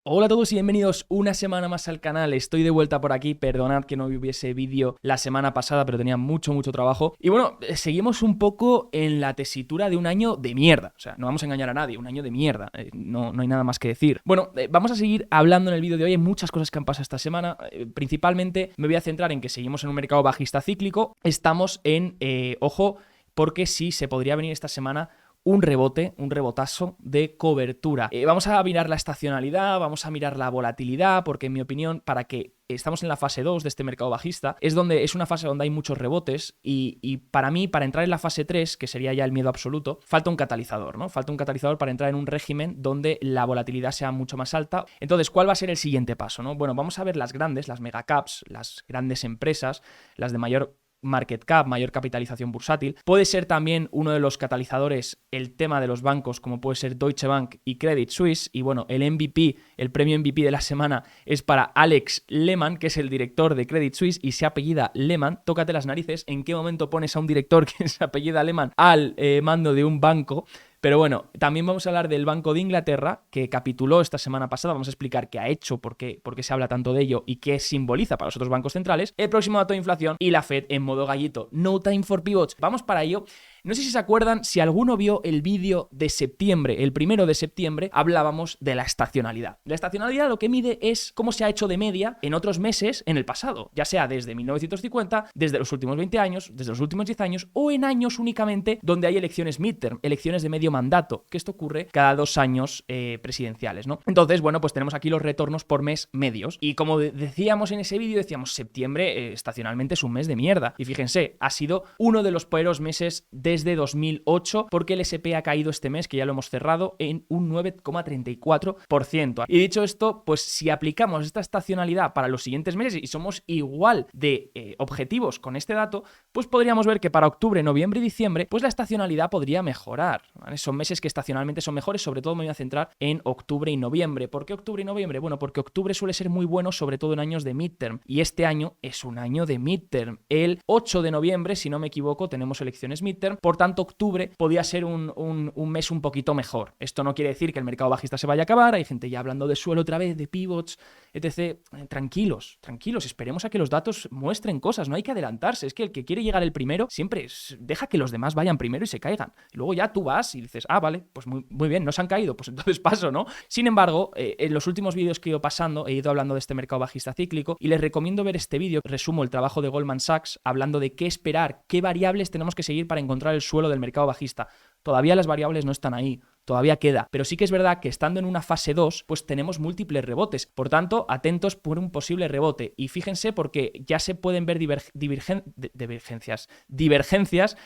Hola a todos y bienvenidos una semana más al canal. Estoy de vuelta por aquí, perdonad que no hubiese vídeo la semana pasada, pero tenía mucho trabajo. Y bueno, seguimos un poco en la tesitura de un año de mierda. O sea, no vamos a engañar a nadie, un año de mierda. No hay nada más que decir. Bueno, vamos a seguir hablando en el vídeo de hoy. Hay muchas cosas que han pasado esta semana. Principalmente me voy a centrar en que seguimos en un mercado bajista cíclico. Estamos en, ojo, porque sí se podría venir esta semana un rebote, un rebotazo de cobertura. Vamos a mirar la estacionalidad, vamos a mirar la volatilidad, porque en mi opinión, para que estamos en la fase 2 de este mercado bajista, es una fase donde hay muchos rebotes y para mí, para entrar en la fase 3, que sería ya el miedo absoluto, falta un catalizador, ¿no? Falta un catalizador para entrar en un régimen donde la volatilidad sea mucho más alta. Entonces, ¿cuál va a ser el siguiente paso, no? Bueno, vamos a ver las grandes, las megacaps, las grandes empresas, las de mayor market cap, mayor capitalización bursátil. Puede ser también uno de los catalizadores el tema de los bancos, como puede ser Deutsche Bank y Credit Suisse. Y bueno, el MVP, el premio MVP de la semana es para Alex Lehmann, que es el director de Credit Suisse y se apellida Lehmann. Tócate las narices, ¿en qué momento pones a un director que se apellida Lehmann al mando de un banco? Pero bueno, también vamos a hablar del Banco de Inglaterra, que capituló esta semana pasada. Vamos a explicar qué ha hecho, por qué se habla tanto de ello y qué simboliza para los otros bancos centrales. El próximo dato de inflación y la Fed en modo gallito. No time for pivots. Vamos para ello. No sé si se acuerdan, si alguno vio el vídeo de septiembre, el 1 de septiembre, hablábamos de la estacionalidad. La estacionalidad lo que mide es cómo se ha hecho de media en otros meses en el pasado, ya sea desde 1950, desde los últimos 20 años, desde los últimos 10 años o en años únicamente donde hay elecciones midterm, elecciones de medio mandato, que esto ocurre cada 2 años presidenciales, ¿no? Entonces, bueno, pues tenemos aquí los retornos por mes medios y como decíamos en ese vídeo, decíamos septiembre estacionalmente es un mes de mierda y fíjense, ha sido uno de los peores meses desde 2008 porque el S&P ha caído este mes, que ya lo hemos cerrado, en un 9,34%. Y dicho esto, pues si aplicamos esta estacionalidad para los siguientes meses y somos igual de objetivos con este dato, pues podríamos ver que para octubre, noviembre y diciembre, pues la estacionalidad podría mejorar, ¿vale? Son meses que estacionalmente son mejores, sobre todo me voy a centrar en octubre y noviembre. ¿Por qué octubre y noviembre? Bueno, porque octubre suele ser muy bueno, sobre todo en años de midterm, y este año es un año de midterm. El 8 de noviembre, si no me equivoco, tenemos elecciones midterm. Por tanto, octubre podía ser un mes un poquito mejor. Esto no quiere decir que el mercado bajista se vaya a acabar. Hay gente ya hablando de suelo otra vez, de pivots, etc. Tranquilos, esperemos a que los datos muestren cosas, no hay que adelantarse. Es que el que quiere llegar el primero siempre deja que los demás vayan primero y se caigan. Y luego ya tú vas y dices, vale, pues muy bien, no se han caído, pues entonces paso, ¿no? Sin embargo, en los últimos vídeos que he ido pasando, he ido hablando de este mercado bajista cíclico y les recomiendo ver este vídeo. Resumo el trabajo de Goldman Sachs hablando de qué esperar, qué variables tenemos que seguir para encontrar el suelo del mercado bajista. Todavía las variables no están ahí, todavía queda, pero sí que es verdad que estando en una fase 2, pues tenemos múltiples rebotes, por tanto, atentos por un posible rebote, y fíjense porque ya se pueden ver divergencias,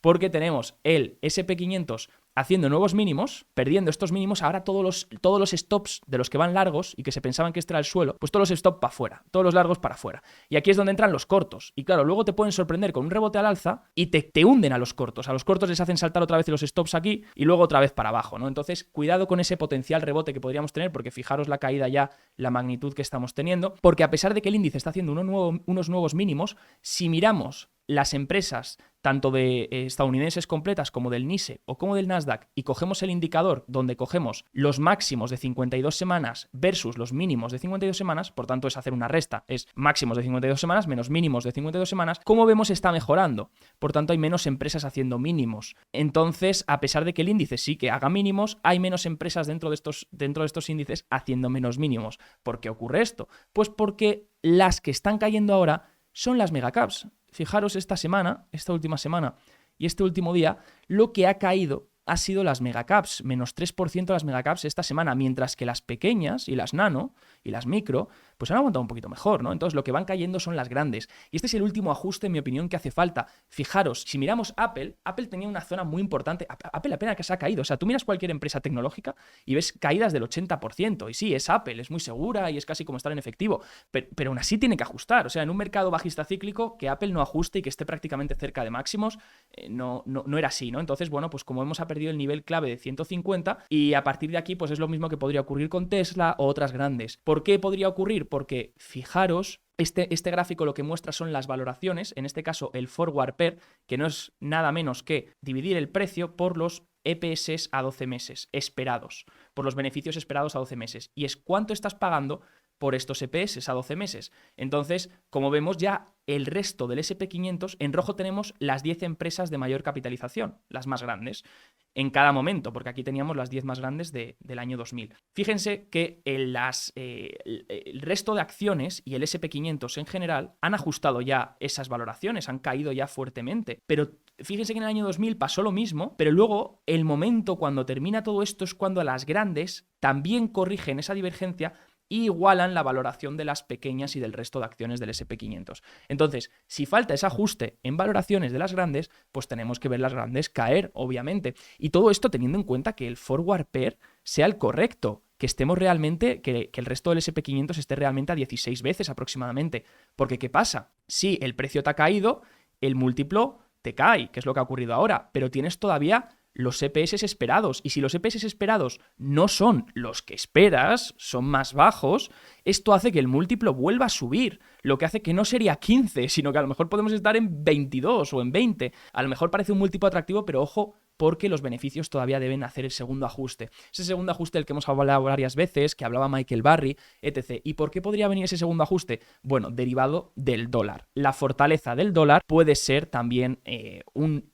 porque tenemos el S&P500 haciendo nuevos mínimos, perdiendo estos mínimos. Ahora todos los stops de los que van largos y que se pensaban que este era el suelo, pues todos los stops para afuera, todos los largos para afuera. Y aquí es donde entran los cortos. Y claro, luego te pueden sorprender con un rebote al alza y te hunden a los cortos. A los cortos les hacen saltar otra vez los stops aquí y luego otra vez para abajo, ¿no? Entonces, cuidado con ese potencial rebote que podríamos tener, porque fijaros la caída ya, la magnitud que estamos teniendo, porque a pesar de que el índice está haciendo unos nuevos mínimos, si miramos las empresas tanto de estadounidenses completas como del NYSE o como del Nasdaq y cogemos el indicador donde cogemos los máximos de 52 semanas versus los mínimos de 52 semanas, por tanto es hacer una resta, es máximos de 52 semanas menos mínimos de 52 semanas, como vemos está mejorando, por tanto hay menos empresas haciendo mínimos. Entonces, a pesar de que el índice sí que haga mínimos, hay menos empresas dentro de estos índices haciendo menos mínimos. ¿Por qué ocurre esto? Pues porque las que están cayendo ahora son las megacaps. Fijaros esta última semana y este último día, lo que ha caído ha sido las megacaps, menos 3% las megacaps esta semana, mientras que las pequeñas y las nano y las micro, pues han aguantado un poquito mejor, ¿no? Entonces lo que van cayendo son las grandes. Y este es el último ajuste, en mi opinión, que hace falta. Fijaros, si miramos Apple tenía una zona muy importante. Apple apenas que se ha caído. O sea, tú miras cualquier empresa tecnológica y ves caídas del 80%. Y sí, es Apple, es muy segura y es casi como estar en efectivo. Pero aún así tiene que ajustar. O sea, en un mercado bajista cíclico, que Apple no ajuste y que esté prácticamente cerca de máximos, no era así, ¿no? Entonces, bueno, pues como hemos perdido el nivel clave de 150 y a partir de aquí, pues es lo mismo que podría ocurrir con Tesla o otras grandes. ¿Por qué podría ocurrir? Porque fijaros, este gráfico lo que muestra son las valoraciones, en este caso el forward pair, que no es nada menos que dividir el precio por los EPS a 12 meses esperados, por los beneficios esperados a 12 meses. Y es cuánto estás pagando por estos EPS a 12 meses. Entonces, como vemos ya el resto del S&P 500, en rojo tenemos las 10 empresas de mayor capitalización, las más grandes, en cada momento, porque aquí teníamos las 10 más grandes del año 2000. Fíjense que el resto de acciones y el S&P 500 en general han ajustado ya esas valoraciones, han caído ya fuertemente, pero fíjense que en el año 2000 pasó lo mismo, pero luego el momento cuando termina todo esto es cuando las grandes también corrigen esa divergencia y igualan la valoración de las pequeñas y del resto de acciones del S&P 500. Entonces, si falta ese ajuste en valoraciones de las grandes, pues tenemos que ver las grandes caer, obviamente. Y todo esto teniendo en cuenta que el forward pair sea el correcto, que estemos realmente, que el resto del S&P 500 esté realmente a 16 veces aproximadamente. Porque, ¿qué pasa? Si el precio te ha caído, el múltiplo te cae, que es lo que ha ocurrido ahora, pero tienes todavía los EPS esperados, y si los EPS esperados no son los que esperas, son más bajos, esto hace que el múltiplo vuelva a subir, lo que hace que no sería 15, sino que a lo mejor podemos estar en 22 o en 20. A lo mejor parece un múltiplo atractivo, pero ojo, porque los beneficios todavía deben hacer el segundo ajuste. Ese segundo ajuste del que hemos hablado varias veces, que hablaba Michael Burry, etc. ¿Y por qué podría venir ese segundo ajuste? Bueno, derivado del dólar. La fortaleza del dólar puede ser también un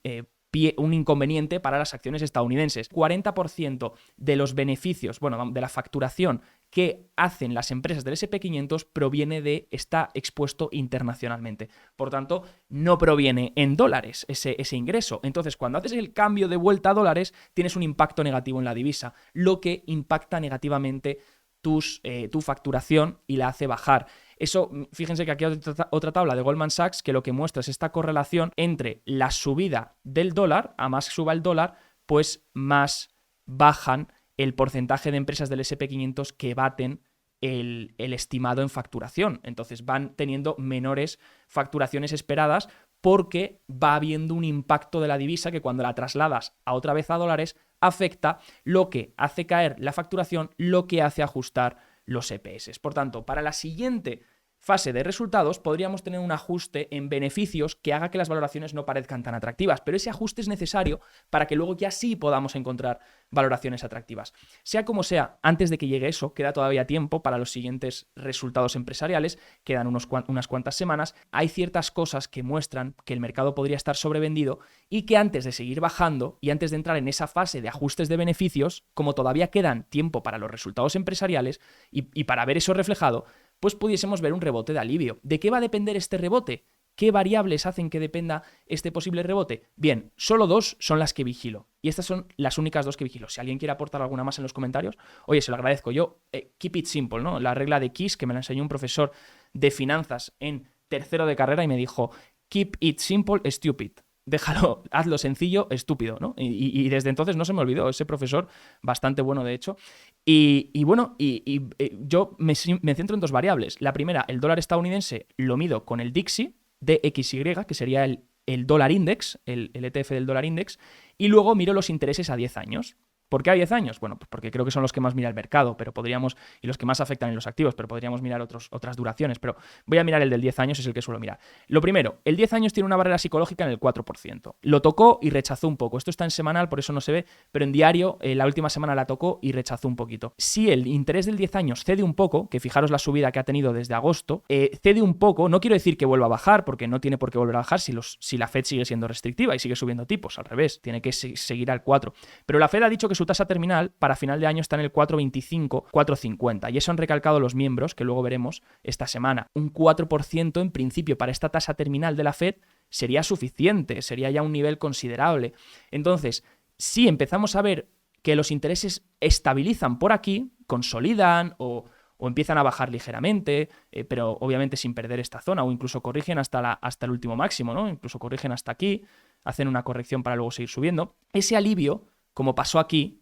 inconveniente para las acciones estadounidenses. 40% de los beneficios, de la facturación que hacen las empresas del S&P 500 proviene de está expuesto internacionalmente. Por tanto, no proviene en dólares ese ingreso. Entonces, cuando haces el cambio de vuelta a dólares, tienes un impacto negativo en la divisa, lo que impacta negativamente tu facturación y la hace bajar. Eso, fíjense que aquí hay otra tabla de Goldman Sachs que lo que muestra es esta correlación entre la subida del dólar, a más suba el dólar, pues más bajan el porcentaje de empresas del S&P 500 que baten el estimado en facturación. Entonces van teniendo menores facturaciones esperadas porque va habiendo un impacto de la divisa que cuando la trasladas a otra vez a dólares afecta, lo que hace caer la facturación, lo que hace ajustar los EPS. Por tanto, para la siguiente fase de resultados podríamos tener un ajuste en beneficios que haga que las valoraciones no parezcan tan atractivas, pero ese ajuste es necesario para que luego ya sí podamos encontrar valoraciones atractivas. Sea como sea, antes de que llegue eso, queda todavía tiempo para los siguientes resultados empresariales, quedan unas cuantas semanas. Hay ciertas cosas que muestran que el mercado podría estar sobrevendido y que antes de seguir bajando y antes de entrar en esa fase de ajustes de beneficios, como todavía quedan tiempo para los resultados empresariales y para ver eso reflejado, pues pudiésemos ver un rebote de alivio. ¿De qué va a depender este rebote? ¿Qué variables hacen que dependa este posible rebote? Bien, solo dos son las que vigilo. Y estas son las únicas dos que vigilo. Si alguien quiere aportar alguna más en los comentarios, oye, se lo agradezco. Yo, keep it simple, ¿no? La regla de Kiss, que me la enseñó un profesor de finanzas en tercero de carrera y me dijo, keep it simple, stupid. Déjalo, hazlo sencillo, estúpido, ¿no? Y desde entonces no se me olvidó, ese profesor, bastante bueno de hecho. Yo me centro en dos variables. La primera, el dólar estadounidense lo mido con el DXY, DXY, que sería el dólar index, el ETF del dólar index, y luego miro los intereses a 10 años. ¿Por qué a 10 años? Bueno, pues porque creo que son los que más mira el mercado, pero podríamos, y los que más afectan en los activos, pero podríamos mirar otras duraciones, pero voy a mirar el del 10 años, es el que suelo mirar. Lo primero, el 10 años tiene una barrera psicológica en el 4%. Lo tocó y rechazó un poco. Esto está en semanal, por eso no se ve, pero en diario, la última semana la tocó y rechazó un poquito. Si el interés del 10 años cede un poco, que fijaros la subida que ha tenido desde agosto, cede un poco, no quiero decir que vuelva a bajar, porque no tiene por qué volver a bajar si la Fed sigue siendo restrictiva y sigue subiendo tipos, al revés, tiene que seguir al 4. Pero la Fed ha dicho que su tasa terminal para final de año está en el 4,25, 4,50. Y eso han recalcado los miembros, que luego veremos esta semana. Un 4% en principio para esta tasa terminal de la Fed sería suficiente, sería ya un nivel considerable. Entonces, si empezamos a ver que los intereses estabilizan por aquí, consolidan o empiezan a bajar ligeramente, pero obviamente sin perder esta zona, o incluso corrigen hasta el último máximo, ¿no? Incluso corrigen hasta aquí, hacen una corrección para luego seguir subiendo. Ese alivio, como pasó aquí,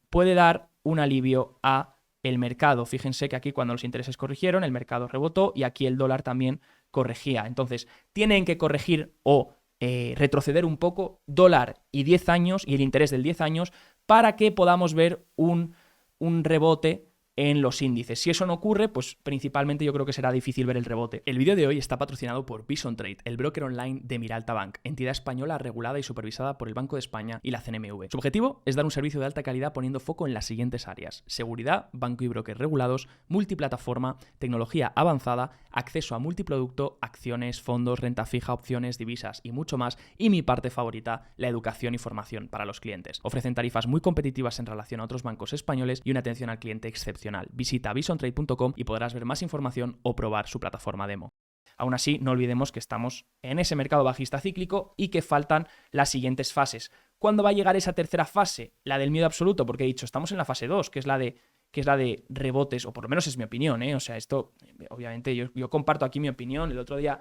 puede dar un alivio a el mercado. Fíjense que aquí cuando los intereses corrigieron, el mercado rebotó y aquí el dólar también corregía. Entonces, tienen que corregir o retroceder un poco dólar y 10 años y el interés del 10 años para que podamos ver un rebote en los índices. Si eso no ocurre, pues principalmente yo creo que será difícil ver el rebote. El vídeo de hoy está patrocinado por Bison Trade, el broker online de Miralta Bank, entidad española regulada y supervisada por el Banco de España y la CNMV. Su objetivo es dar un servicio de alta calidad poniendo foco en las siguientes áreas: seguridad, banco y broker regulados, multiplataforma, tecnología avanzada, acceso a multiproducto, acciones, fondos, renta fija, opciones, divisas y mucho más. Y mi parte favorita, la educación y formación para los clientes. Ofrecen tarifas muy competitivas en relación a otros bancos españoles y una atención al cliente excepcional. Visita bisontrade.com y podrás ver más información o probar su plataforma demo. Aún así, no olvidemos que estamos en ese mercado bajista cíclico y que faltan las siguientes fases. ¿Cuándo va a llegar esa tercera fase? La del miedo absoluto, porque he dicho, estamos en la fase 2, que es la de rebotes, o por lo menos es mi opinión, ¿eh? O sea, esto, obviamente, yo comparto aquí mi opinión. El otro día,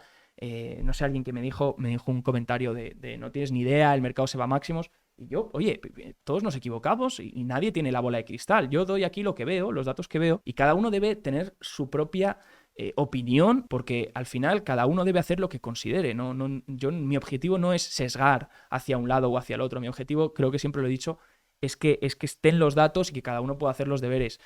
no sé, alguien que me dijo un comentario de no tienes ni idea, el mercado se va a máximos. Y yo, oye, todos nos equivocamos y nadie tiene la bola de cristal. Yo doy aquí lo que veo, los datos que veo, y cada uno debe tener su propia opinión, porque al final cada uno debe hacer lo que considere. Mi objetivo no es sesgar hacia un lado o hacia el otro. Mi objetivo, creo que siempre lo he dicho, es que estén los datos y que cada uno pueda hacer los deberes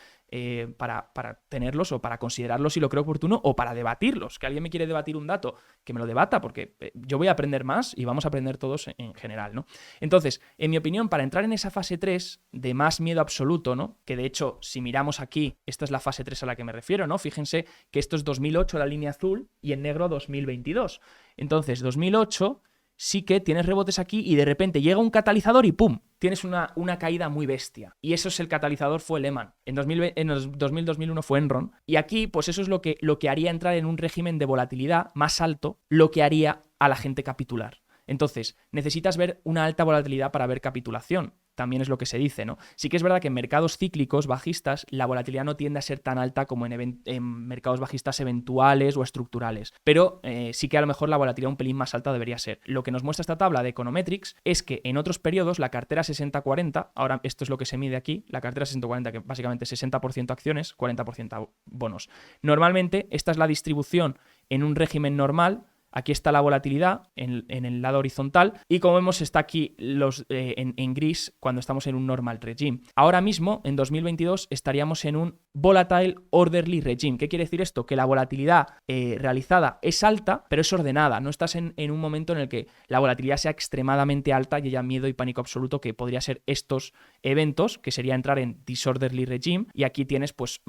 para tenerlos o para considerarlos si lo creo oportuno o para debatirlos. Que alguien me quiere debatir un dato, que me lo debata, porque yo voy a aprender más y vamos a aprender todos en general, ¿no? Entonces, en mi opinión, para entrar en esa fase 3 de más miedo absoluto, ¿no? Que de hecho, si miramos aquí, esta es la fase 3 a la que me refiero, ¿no? Fíjense que esto es 2008, la línea azul, y en negro 2022. Entonces, 2008... sí que tienes rebotes aquí y de repente llega un catalizador y ¡pum! Tienes una caída muy bestia. Y eso es el catalizador, fue Lehman. En 2000-2001 fue Enron. Y aquí, pues eso es lo que haría entrar en un régimen de volatilidad más alto, lo que haría a la gente capitular. Entonces, necesitas ver una alta volatilidad para ver capitulación. También es lo que se dice, ¿no? Sí que es verdad que en mercados cíclicos bajistas la volatilidad no tiende a ser tan alta como en mercados bajistas eventuales o estructurales. Pero sí que a lo mejor la volatilidad un pelín más alta debería ser. Lo que nos muestra esta tabla de Econometrics es que en otros periodos la cartera 60-40, ahora esto es lo que se mide aquí, la cartera 60-40, que básicamente es 60% acciones, 40% bonos. Normalmente esta es la distribución en un régimen normal. Aquí está la volatilidad en el lado horizontal y como vemos está aquí en gris cuando estamos en un normal regime. Ahora mismo, en 2022, estaríamos en un volatile orderly regime. ¿Qué quiere decir esto? Que la volatilidad realizada es alta, pero es ordenada. No estás en un momento en el que la volatilidad sea extremadamente alta y haya miedo y pánico absoluto, que podría ser estos eventos, que sería entrar en disorderly regime. Y aquí tienes pues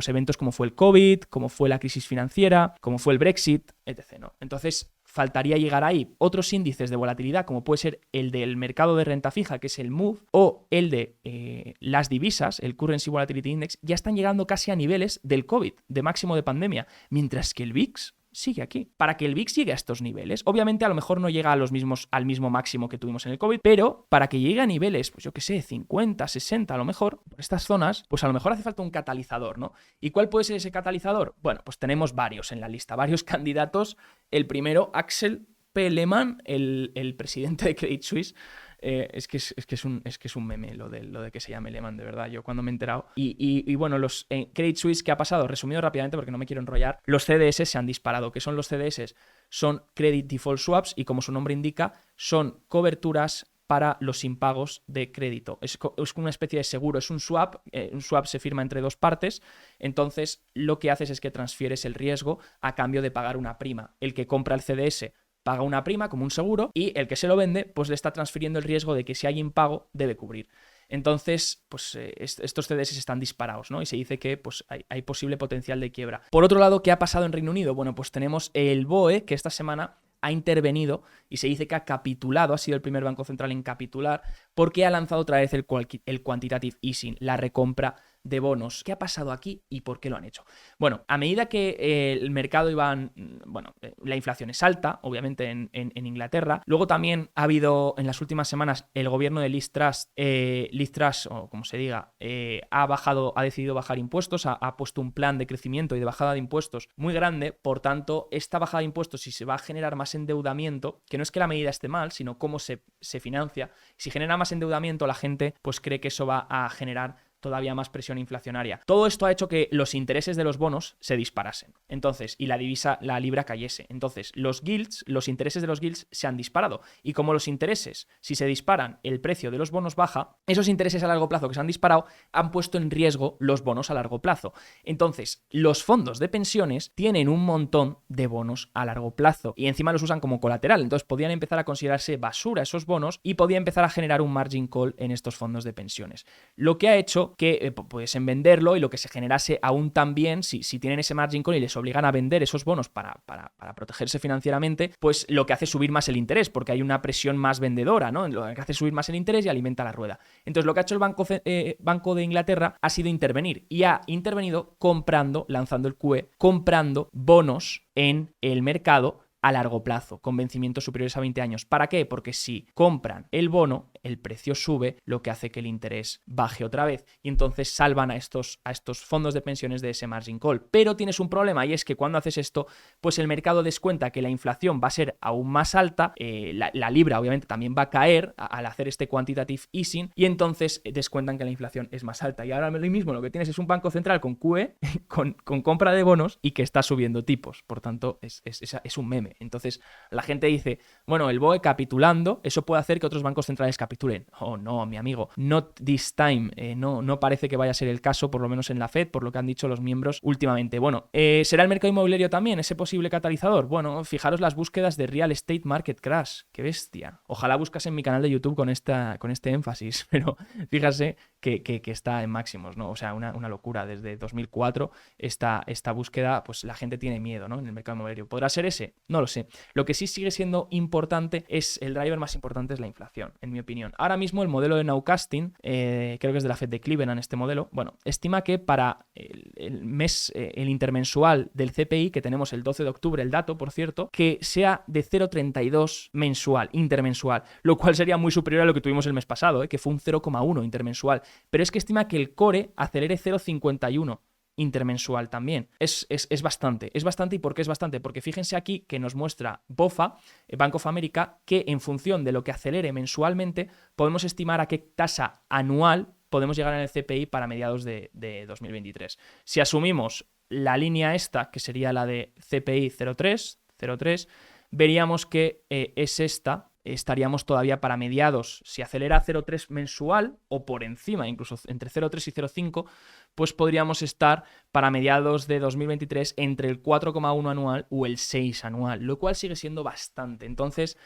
eventos como fue el COVID, como fue la crisis financiera, como fue el Brexit, etc., ¿no? Entonces, faltaría llegar ahí. Otros índices de volatilidad, como puede ser el del mercado de renta fija, que es el MOVE, o el de las divisas, el Currency Volatility Index, ya están llegando casi a niveles del COVID, de máximo de pandemia, mientras que el VIX sigue aquí. Para que el VIX llegue a estos niveles, obviamente a lo mejor no llega al mismo máximo que tuvimos en el COVID, pero para que llegue a niveles, pues yo qué sé, 50, 60 a lo mejor, por estas zonas, pues a lo mejor hace falta un catalizador, ¿no? ¿Y cuál puede ser ese catalizador? Bueno, pues tenemos varios en la lista, varios candidatos. El primero, Axel P. Lehmann, el presidente de Credit Suisse. Es que es un meme lo de que se llame Lehmann, de verdad, yo cuando me he enterado. Y bueno, los Credit Suisse, ¿qué ha pasado? Resumido rápidamente porque no me quiero enrollar, los CDS se han disparado. ¿Qué son los CDS? Son Credit Default Swaps y, como su nombre indica, son coberturas para los impagos de crédito. Es una especie de seguro, es un swap se firma entre dos partes, entonces lo que haces es que transfieres el riesgo a cambio de pagar una prima. El que compra el CDS paga una prima como un seguro y el que se lo vende pues le está transfiriendo el riesgo de que si hay impago debe cubrir. Entonces, pues estos CDS están disparados, ¿no? Y se dice que pues, hay posible potencial de quiebra. Por otro lado, ¿qué ha pasado en Reino Unido? Bueno, pues tenemos el BOE, que esta semana ha intervenido y se dice que ha capitulado, ha sido el primer banco central en capitular, porque ha lanzado otra vez el quantitative easing, la recompra de bonos. ¿Qué ha pasado aquí y por qué lo han hecho? Bueno, a medida que el mercado la inflación es alta, obviamente en Inglaterra. Luego también ha habido en las últimas semanas el gobierno de Liz Truss, o como se diga, ha decidido bajar impuestos, ha puesto un plan de crecimiento y de bajada de impuestos muy grande. Por tanto, esta bajada de impuestos, si se va a generar más endeudamiento, que no es que la medida esté mal, sino cómo se financia, si genera más endeudamiento, la gente pues cree que eso va a generar todavía más presión inflacionaria. Todo esto ha hecho que los intereses de los bonos se disparasen. Entonces, y la divisa, la libra cayese. Entonces, los intereses de los gilts se han disparado. Y como los intereses, si se disparan, el precio de los bonos baja, esos intereses a largo plazo que se han disparado han puesto en riesgo los bonos a largo plazo. Entonces, los fondos de pensiones tienen un montón de bonos a largo plazo y encima los usan como colateral. Entonces, podían empezar a considerarse basura esos bonos y podía empezar a generar un margin call en estos fondos de pensiones. Lo que ha hecho que pudiesen venderlo y lo que se generase aún también, si tienen ese margin call y les obligan a vender esos bonos para protegerse financieramente, pues lo que hace es subir más el interés, porque hay una presión más vendedora, ¿no? Lo que hace es subir más el interés y alimenta la rueda. Entonces, lo que ha hecho el Banco de Inglaterra ha sido intervenir y ha intervenido lanzando el QE, comprando bonos en el mercado a largo plazo, con vencimientos superiores a 20 años. ¿Para qué? Porque si compran el bono, el precio sube, lo que hace que el interés baje otra vez y entonces salvan a estos fondos de pensiones de ese margin call. Pero tienes un problema y es que cuando haces esto, pues el mercado descuenta que la inflación va a ser aún más alta, la libra obviamente también va a caer al hacer este quantitative easing y entonces descuentan que la inflación es más alta. Y ahora mismo lo que tienes es un banco central con QE, con compra de bonos y que está subiendo tipos. Por tanto, es un meme. Entonces la gente dice, bueno, el BOE capitulando, eso puede hacer que otros bancos centrales capitulen. Oh, no, mi amigo, not this time. No parece que vaya a ser el caso, por lo menos en la Fed, por lo que han dicho los miembros últimamente. Bueno, ¿será el mercado inmobiliario también ese posible catalizador? Bueno, fijaros las búsquedas de Real Estate Market Crash. ¡Qué bestia! Ojalá buscas en mi canal de YouTube con este énfasis, pero fíjase que está en máximos, ¿no? O sea, una locura. Desde 2004 esta búsqueda, pues la gente tiene miedo, ¿no? En el mercado inmobiliario. ¿Podrá ser ese? No lo sé. Lo que sí sigue siendo importante el driver más importante es la inflación, en mi opinión. Ahora mismo el modelo de nowcasting, creo que es de la Fed de Cleveland este modelo, bueno, estima que para el intermensual del CPI, que tenemos el 12 de octubre, el dato, por cierto, que sea de 0,32 intermensual, lo cual sería muy superior a lo que tuvimos el mes pasado, que fue un 0,1 intermensual. Pero es que estima que el core acelere 0,51 intermensual también. Es bastante. Es bastante. ¿Y por qué es bastante? Porque fíjense aquí que nos muestra BOFA, Bank of America, que en función de lo que acelere mensualmente, podemos estimar a qué tasa anual podemos llegar en el CPI para mediados de 2023. Si asumimos la línea esta, que sería la de CPI 0,3, veríamos que es esta. Estaríamos todavía para mediados, si acelera 0,3 mensual o por encima, incluso entre 0,3 y 0,5, pues podríamos estar para mediados de 2023 entre el 4,1 anual o el 6 anual, lo cual sigue siendo bastante. Entonces,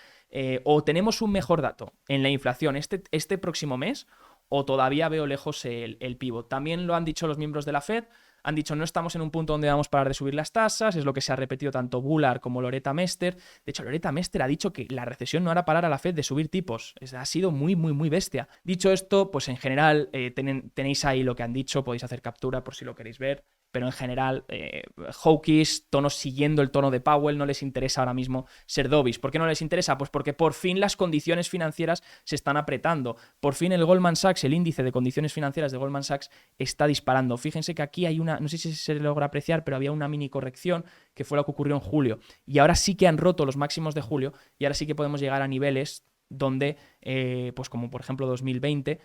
o tenemos un mejor dato en la inflación este próximo mes, o todavía veo lejos el pivot. También lo han dicho los miembros de la Fed. Han dicho, no estamos en un punto donde vamos a parar de subir las tasas, es lo que se ha repetido tanto Bullard como Loretta Mester. De hecho, Loretta Mester ha dicho que la recesión no hará parar a la Fed de subir tipos. Ha sido muy, muy, muy bestia. Dicho esto, pues en general tenéis ahí lo que han dicho, podéis hacer captura por si lo queréis ver. Pero en general, hawkish, tonos siguiendo el tono de Powell, no les interesa ahora mismo ser dovish. ¿Por qué no les interesa? Pues porque por fin las condiciones financieras se están apretando. Por fin el Goldman Sachs, el índice de condiciones financieras de Goldman Sachs, está disparando. Fíjense que aquí hay no sé si se logra apreciar, pero había una mini corrección que fue lo que ocurrió en julio. Y ahora sí que han roto los máximos de julio y ahora sí que podemos llegar a niveles donde, pues como por ejemplo 2020,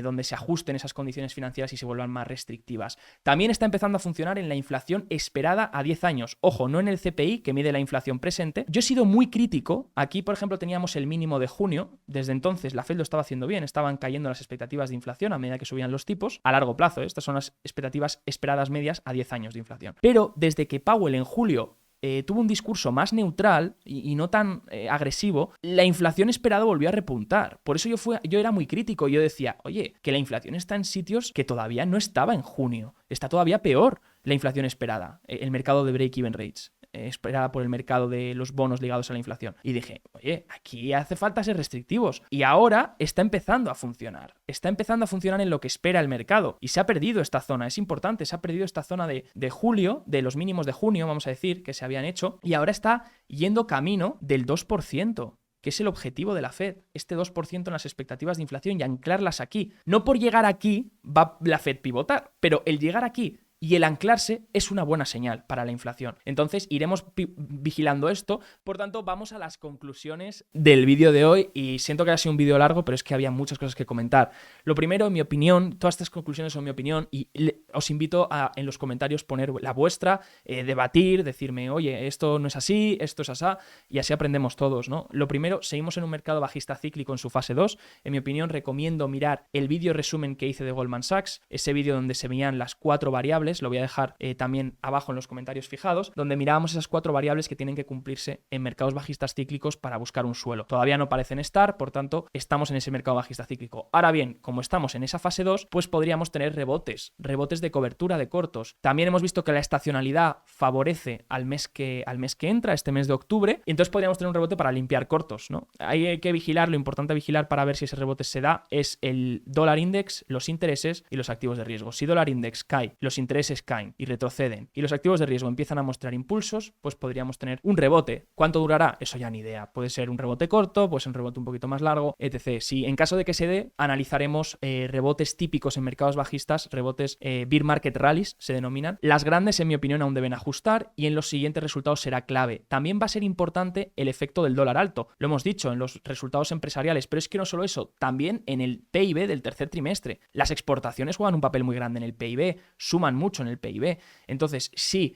donde se ajusten esas condiciones financieras y se vuelvan más restrictivas. También está empezando a funcionar en la inflación esperada a 10 años. Ojo, no en el CPI, que mide la inflación presente. Yo he sido muy crítico. Aquí, por ejemplo, teníamos el mínimo de junio. Desde entonces, la Fed lo estaba haciendo bien. Estaban cayendo las expectativas de inflación a medida que subían los tipos. A largo plazo, estas son las expectativas esperadas medias a 10 años de inflación. Pero desde que Powell en julio tuvo un discurso más neutral y no tan agresivo, la inflación esperada volvió a repuntar. Por eso yo era muy crítico. Yo decía, oye, que la inflación está en sitios que todavía no estaba en junio. Está todavía peor la inflación esperada, el mercado de break-even rates, esperada por el mercado de los bonos ligados a la inflación. Y dije, oye, aquí hace falta ser restrictivos. Y ahora está empezando a funcionar. Está empezando a funcionar en lo que espera el mercado. Y se ha perdido esta zona, es importante, se ha perdido esta zona de julio, de los mínimos de junio, vamos a decir, que se habían hecho. Y ahora está yendo camino del 2%. Que es el objetivo de la Fed, este 2% en las expectativas de inflación y anclarlas aquí. No por llegar aquí va la Fed pivotar, pero el llegar aquí Y el anclarse es una buena señal para la inflación. Entonces iremos vigilando esto. Por tanto, vamos a las conclusiones del vídeo de hoy. Y siento que ha sido un vídeo largo, pero es que había muchas cosas que comentar. Lo primero, en mi opinión, todas estas conclusiones son mi opinión y os invito a en los comentarios poner la vuestra, debatir, decirme, oye, esto no es así, esto es así, y así aprendemos todos, ¿no? Lo primero, seguimos en un mercado bajista cíclico en su fase 2. En mi opinión, recomiendo mirar el vídeo resumen que hice de Goldman Sachs, ese vídeo donde se veían las 4 variables, lo voy a dejar también abajo en los comentarios fijados, donde mirábamos esas 4 variables que tienen que cumplirse en mercados bajistas cíclicos para buscar un suelo. Todavía no parecen estar, por tanto, estamos en ese mercado bajista cíclico. Ahora bien, como estamos en esa fase 2, pues podríamos tener rebotes de cobertura de cortos. También hemos visto que la estacionalidad favorece al mes que entra, este mes de octubre, y entonces podríamos tener un rebote para limpiar cortos, ¿no? Hay que vigilar, lo importante vigilar para ver si ese rebote se da es el dólar index, los intereses y los activos de riesgo. Si dólar index cae, los intereses caen y retroceden y los activos de riesgo empiezan a mostrar impulsos, pues podríamos tener un rebote. ¿Cuánto durará? Eso ya ni idea. Puede ser un rebote corto, puede ser un rebote un poquito más largo, etc. Si en caso de que se dé, analizaremos rebotes típicos en mercados bajistas, rebotes bear market rallies se denominan. Las grandes, en mi opinión, aún deben ajustar y en los siguientes resultados será clave. También va a ser importante el efecto del dólar alto. Lo hemos dicho en los resultados empresariales, pero es que no solo eso, también en el PIB del tercer trimestre. Las exportaciones juegan un papel muy grande en el PIB, suman mucho en el PIB. Entonces, si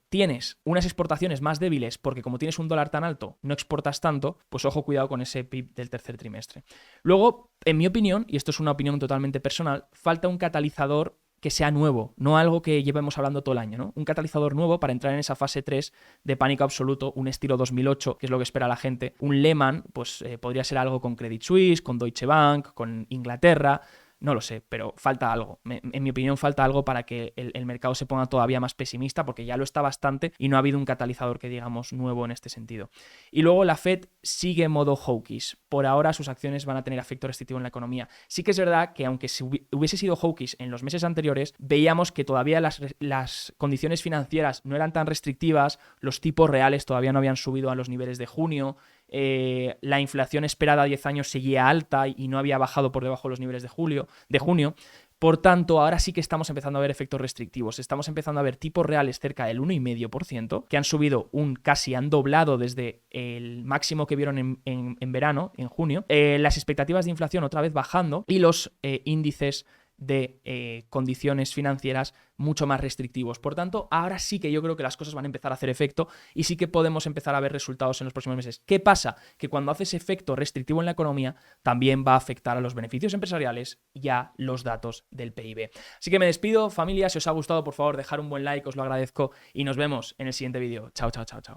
tienes unas exportaciones más débiles porque como tienes un dólar tan alto, no exportas tanto, pues ojo, cuidado con ese PIB del tercer trimestre. Luego, en mi opinión, y esto es una opinión totalmente personal, falta un catalizador que sea nuevo, no algo que llevemos hablando todo el año, ¿no? Un catalizador nuevo para entrar en esa fase 3 de pánico absoluto, un estilo 2008, que es lo que espera la gente. Un Lehman, pues podría ser algo con Credit Suisse, con Deutsche Bank, con Inglaterra. No lo sé, pero falta algo. En mi opinión falta algo para que el mercado se ponga todavía más pesimista, porque ya lo está bastante y no ha habido un catalizador que digamos nuevo en este sentido. Y luego la Fed sigue en modo hawkish. Por ahora sus acciones van a tener efecto restrictivo en la economía. Sí que es verdad que aunque hubiese sido hawkish en los meses anteriores, veíamos que todavía las condiciones financieras no eran tan restrictivas, los tipos reales todavía no habían subido a los niveles de junio, la inflación esperada a 10 años seguía alta y no había bajado por debajo de los niveles de junio. Por tanto, ahora sí que estamos empezando a ver efectos restrictivos. Estamos empezando a ver tipos reales cerca del 1,5%, que han subido casi han doblado desde el máximo que vieron en verano, en junio. Las expectativas de inflación otra vez bajando y los índices de condiciones financieras mucho más restrictivos. Por tanto, ahora sí que yo creo que las cosas van a empezar a hacer efecto y sí que podemos empezar a ver resultados en los próximos meses. ¿Qué pasa? Que cuando hace ese efecto restrictivo en la economía, también va a afectar a los beneficios empresariales y a los datos del PIB. Así que me despido, familia. Si os ha gustado, por favor, dejar un buen like, os lo agradezco y nos vemos en el siguiente vídeo. Chao, chao, chao, chao.